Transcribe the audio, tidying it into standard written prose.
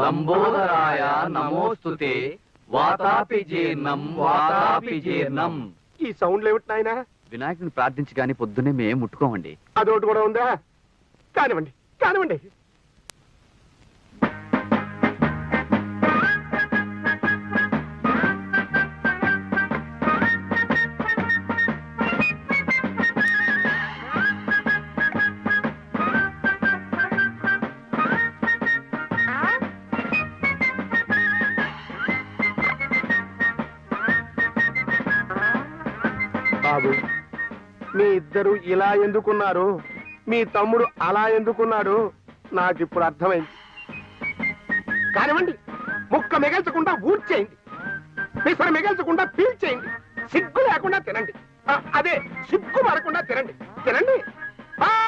లంబోదరాయ నమోస్తుతే వాతాపి జీర్ణం వాతాపి జీర్ణం. ఈ సౌండ్లు ఏమిటి నాయనా? వినాయకుని ప్రార్థించి కానీ పొద్దున్నే మేము ముట్టుకోమండి. అదొకటి కూడా ఉందా? కానివ్వండి కానివ్వండి. బాబు, మీ ఇద్దరు ఇలా ఎందుకున్నారు, మీ తమ్ముడు అలా ఎందుకున్నాడు నాకు ఇప్పుడు అర్థమైంది. కానివ్వండి, ముక్క మిగల్చకుండా ఊడ్చేయండి, పిసర మిగల్చకుండా పీల్చేయండి, సిగ్గు లేకుండా తినండి. అదే సిగ్గు పడకుండా తినండి తినండి.